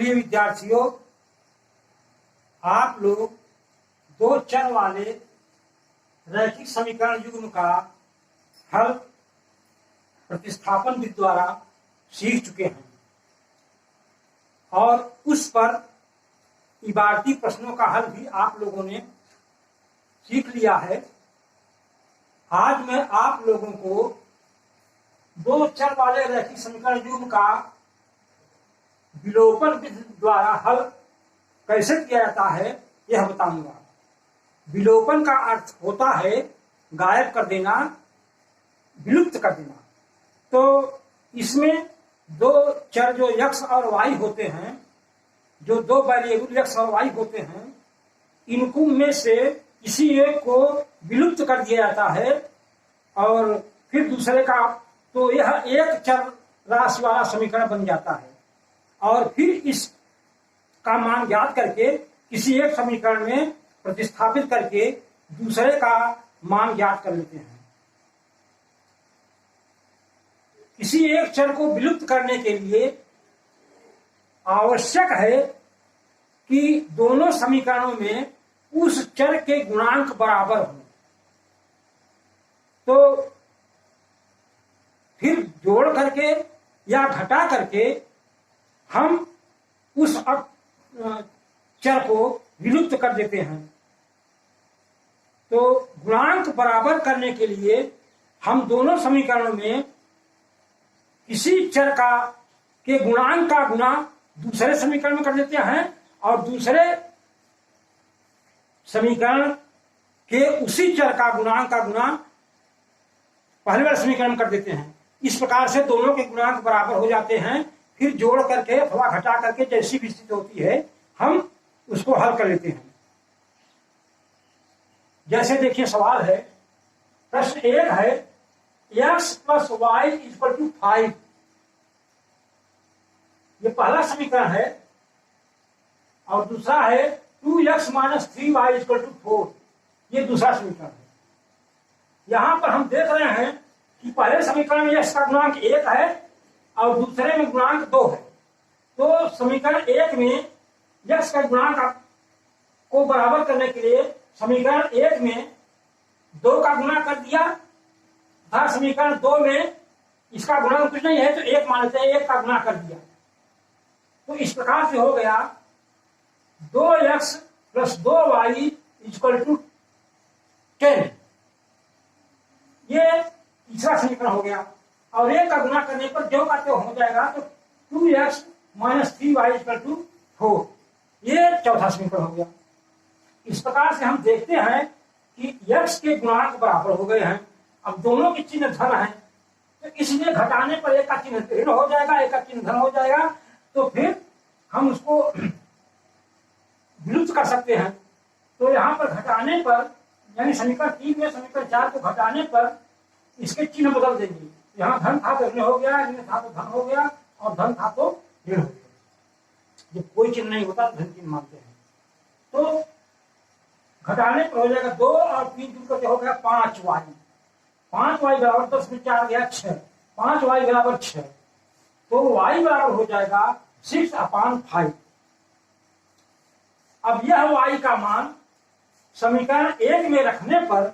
प्रिय विद्यार्थियों, आप लोग दो चर वाले रैखिक समीकरण युग्म का हल प्रतिस्थापन विधि द्वारा सीख चुके हैं और उस पर इबारती प्रश्नों का हल भी आप लोगों ने सीख लिया है। आज मैं आप लोगों को दो चर वाले रैखिक समीकरण युग्म का विलोपन विधि द्वारा हल कैसे किया जाता है यह बताऊंगा। विलोपन का अर्थ होता है गायब कर देना, विलुप्त कर देना। तो इसमें दो चर जो x और y होते हैं, जो दो वेरिएबल x और y होते हैं, इनको में से किसी एक को विलुप्त कर दिया जाता है और फिर दूसरे का, तो यह एक चर राशि वाला समीकरण बन जाता है और फिर इस का मान ज्ञात करके किसी एक समीकरण में प्रतिस्थापित करके दूसरे का मान ज्ञात कर लेते हैं। किसी एक चर को विलुप्त करने के लिए आवश्यक है कि दोनों समीकरणों में उस चर के गुणांक बराबर हों। तो फिर जोड़ करके या घटा करके हम उस चर को विलुप्त कर देते हैं। तो गुणांक बराबर करने के लिए हम दोनों समीकरणों में किसी चर का के गुणांक का गुणा दूसरे समीकरण में कर देते हैं और दूसरे समीकरण के उसी चर का गुणांक का गुणा पहले वाले समीकरण में कर देते हैं। इस प्रकार से दोनों के गुणांक बराबर हो जाते हैं। फिर जोड़ करके अथवा घटा करके जैसी भी स्थिति होती है हम उसको हल कर लेते हैं। जैसे देखिए सवाल है, प्रश्न एक है x plus y equal to 5। ये पहला समीकरण है और दूसरा है 2x minus 3y equal to 4। ये दूसरा समीकरण है। यहां पर हम देख रहे हैं कि पहले समीकरण में x का गुणांक 1 है और दूसरे में गुणांक 2 है। तो समीकरण 1 में x का गुणांक को बराबर करने के लिए समीकरण 1 में 2 का गुणा कर दिया तथा समीकरण 2 में इसका गुणांक कुछ नहीं है तो 1 मान लेते हैं, 1 का गुणा कर दिया। तो इस प्रकार से हो गया 2x plus 2y equal to 10। ये तीसरा समीकरण हो गया और 1 का गुणा करने पर जो का त्यो हो जाएगा तो 2x minus 3y equal to 4। ये चौथा समीकरण हो गया। इस प्रकार से हम देखते हैं कि x के गुणांक बराबर हो गए हैं। अब दोनों के चिन्ह धन है तो इसलिए घटाने पर एक का चिन्ह ऋण हो जाएगा, एक का चिन्ह धन हो जाएगा। तो फिर हम उसको विलुप्त कर सकते हैं। तो यहाँ पर घटाने पर यानी समीकरण 3 में समीकरण 4 को घटाने पर इसके चिन्ह बदल देंगे। यहाँ धन था तो ऋण हो गया, ऋण था तो धन हो गया और धन था तो ऋण हो गया। जब कोई चिन्ह नहीं होता तो धन चिन्ह मानते हैं। तो घटाने पर हो जाएगा 2 और 3 जुड़ कर हो गया 5y। 5y बराबर 10 में 4 गया 6। 5y बराबर 6। तो y बराबर हो जाएगा 6/5। अब यह y का मान समीकरण 1 में रखने पर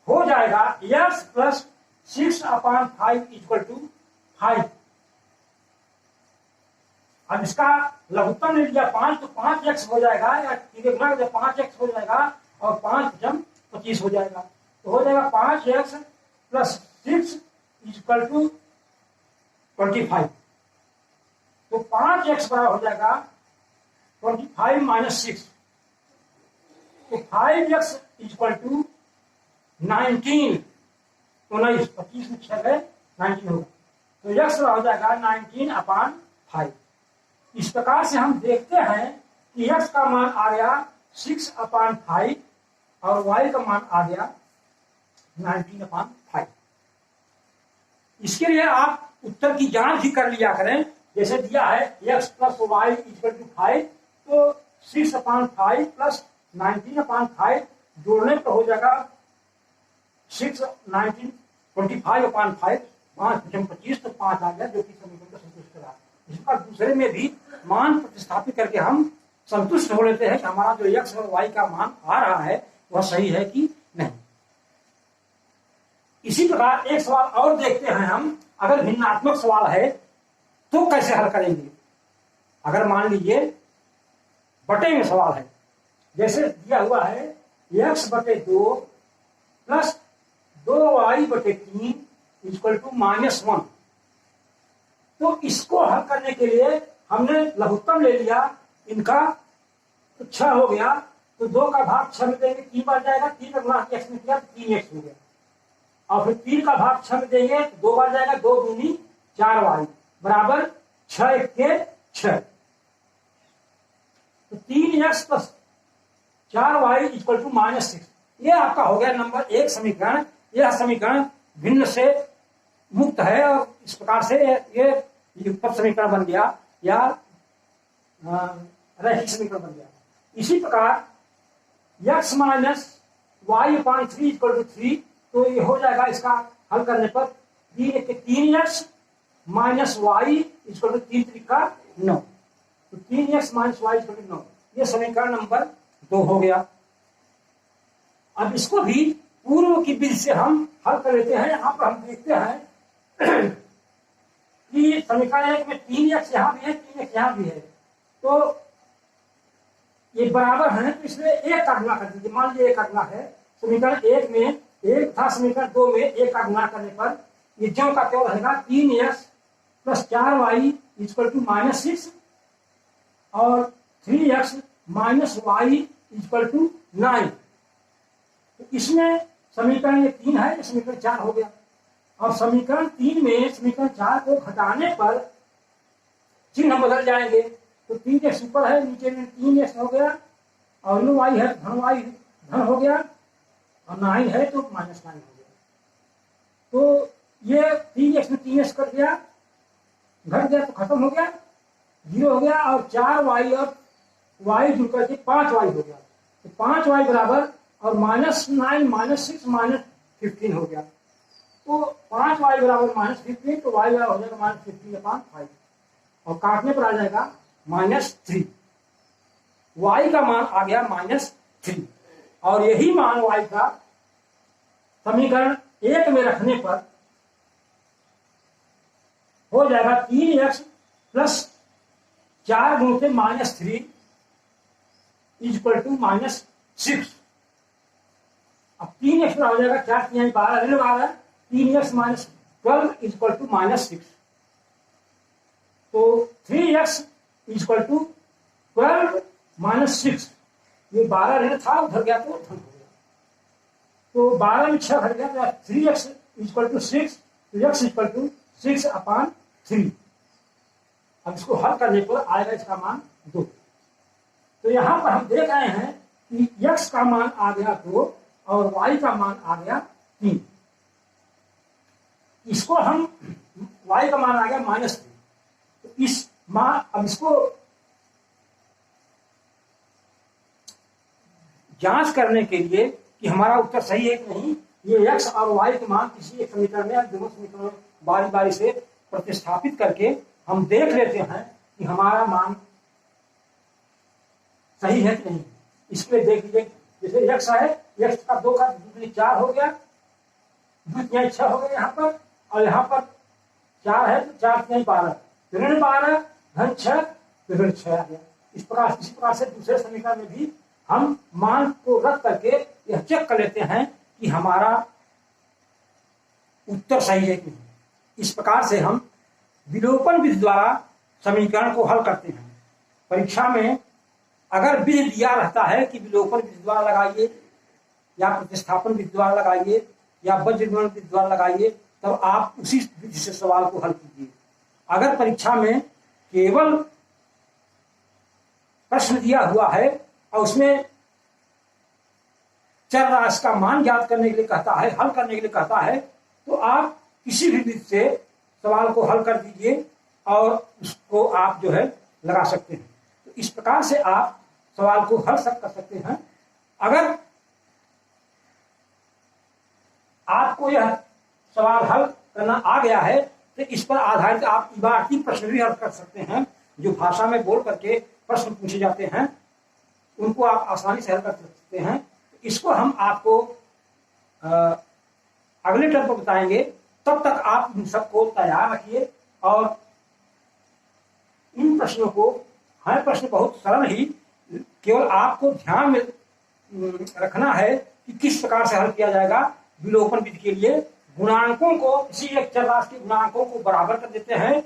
हो जाएगा x प्लस 6/5 इक्वल टू 5। अब इसका लघुत्तम ले लिया 5 तो 5x हो जाएगा या सीधे गुणा कर 5x हो जाएगा और 5 जम 25 हो जाएगा। तो हो जाएगा 5x प्लस 6 इक्वल टू 25। तो 5x बराबर हो जाएगा 25 माइनस 6। तो 5x इक्वल टू 19। 25 में 6 गए 19 होगा। तो x हो जाएगा 19/5। इस प्रकार से हम देखते हैं कि x का मान आ गया 6/5 और y का मान आ गया 19/5। इसके लिए आप उत्तर की जांच भी कर लिया करें। जैसे दिया है x plus y equal to 5 तो 6/5 प्लस 19/5 जोड़ने पर हो जाएगा 6 19 25/5। 5 25 तो 5 आ गया जो कि समीकरण को संतुष्ट करा। इस पर दूसरे में भी मान प्रतिस्थापित करके हम संतुष्ट हो लेते हैं कि हमारा जो x और y का मान आ रहा है वह सही है कि नहीं। इसी प्रकार एक सवाल और देखते हैं हम, अगर भिन्नात्मक सवाल है तो कैसे हल करेंगे। अगर मान लीजिए बटे में सवाल है, जैसे दिया हुआ है x/2 plus 2y/3 equal to -1, तो इसको हल करने के लिए हमने लघुत्तम ले लिया इनका, तो 6 हो गया, तो 2 का भाग 6 में देंगे 3 बार जाएगा, 3 का गुणा x में किया 3x हो गया, और फिर 3 का भाग 6 में देंगे 2 बार जाएगा, 2 दूनी 4y बराबर 6 1 के 6, तो 3x plus 4y equal to -6। ये आपका हो गया नंबर 1 समीकरण। यह समीकरण भिन्न से मुक्त है और इस प्रकार से ये युगपत समीकरण बन गया या रैखिक समीकरण बन गया। इसी प्रकार x minus y/3 equal to 3, तो ये हो जाएगा इसका हल करने पर 3x minus y equal to 3 3 9, तो 3x minus y equal to 9, ये समीकरण नंबर 2 हो गया। अब इसको भी पूर्व की विधि से हम हल कर लेते हैं। यहाँ पर हम देखते हैं कि समीकरण 1 में 3x यहाँ भी है 3x यहाँ भी है, तो ये बराबर है, तो इसमें 1 का गुणा कर दीजिए। मान लीजिए 1 का गुणा है, समीकरण 1 में 1 था, समीकरण 2 में 1 का गुणा करने पर ये ज्यों का त्यों रहेगा, 3x plus 4y equal to -6 और 3x minus y equal to 9। तो इसमें समीकरण ये 3 है, समीकरण 4 हो गया। और समीकरण 3 में समीकरण 4 को घटाने पर चिन्ह बदल जाएंगे, तो 3x ऊपर है, नीचे में 3x हो गया, और ऋण y है धन y धन हो गया, और 9 है तो -9 हो गया। तो ये 3x में 3x कट गया, घट गया तो खत्म हो गया, 0 हो गया, और 4y और y जुड़ करके 5y हो गया, तो 5y बराबर और -9 -6 -15 हो गया, तो 5y बराबर -15, तो y बराबर हो जाएगा -15/5, और काटने पर आ जाएगा -3। y का मान आ गया -3, और यही मान y का समीकरण 1 में रखने पर हो जाएगा 3x प्लस 4 गुण से -3 इक्वल टू -6। अब 3x पर हो जाएगा 4 3 12 ऋण 12, 3x माइनस 12 इक्वल टू -6, तो 3x इक्वल टू 12 -6, ये 12 ऋण था उधर गया तो धन हो गया, तो 12 में 6 घट गया, तो 3x इक्वल टू 6, तो x इक्वल टू 6/3। अब इसको हल करने पर आएगा इसका मान 2। तो यहां पर हम देख रहे हैं कि x का मान आ गया 2 और y का मान आ गया 3। इसको हम y का मान आ गया -3, तो इस मान, अब इसको जांच करने के लिए कि हमारा उत्तर सही है कि नहीं, ये x और y के मान किसी एक समीकरण में या दोनों समीकरणों में बारी बारी से प्रतिस्थापित करके हम देख लेते हैं कि हमारा मान सही है कि नहीं। इसके लिए देख लीजिए, जैसे x है, x का 2 का 2 4 हो गया, 2 3 6 हो गया यहाँ पर, और यहाँ पर 4 है तो 4 3 12, ऋण 12 धन 6, तो ऋण 6 आ गया। इसी प्रकार से दूसरे समीकरण में भी हम मान को रख करके यह चेक कर लेते हैं कि हमारा उत्तर सही है कि नहीं। इस प्रकार से हम विलोपन विधि द्वारा समीकरण को हल करते हैं। परीक्षा में अगर विधि दिया रहता है कि विलोपन विधि द्वारा लगाइए या प्रतिस्थापन विधि द्वारा लगाइए या वज्रगुणन विधि द्वारा लगाइए, तब आप उसी विधि से सवाल को हल कीजिए। अगर परीक्षा में केवल प्रश्न दिया हुआ है और उसमें चर राशि का मान ज्ञात करने के लिए कहता है, हल करने के लिए कहता है, तो आप किसी भी विधि से सवाल को हल कर दीजिए और उसको आप जो है लगा सकते हैं। तो इस प्रकार से आप सवाल को हल कर सकते हैं। अगर आपको यह सवाल हल करना आ गया है तो इस पर आधारित आप इबारती प्रश्न भी हल कर सकते हैं। जो भाषा में बोल करके प्रश्न पूछे जाते हैं उनको आप आसानी से हल कर सकते हैं। इसको हम आपको अगले टर्म पर बताएंगे। तब तक आप इन सबको तैयार रखिए और इन प्रश्नों को, हर प्रश्न बहुत सरल ही, केवल आपको ध्यान में रखना है कि किस प्रकार से हल किया जाएगा। विलोपन विधि के लिए गुणांकों को, किसी एक चर राशि के गुणांकों को बराबर कर देते हैं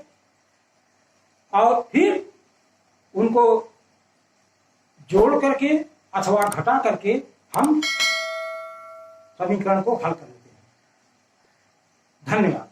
और फिर उनको जोड़ करके अथवा घटा करके हम समीकरण को हल कर लेते हैं। धन्यवाद।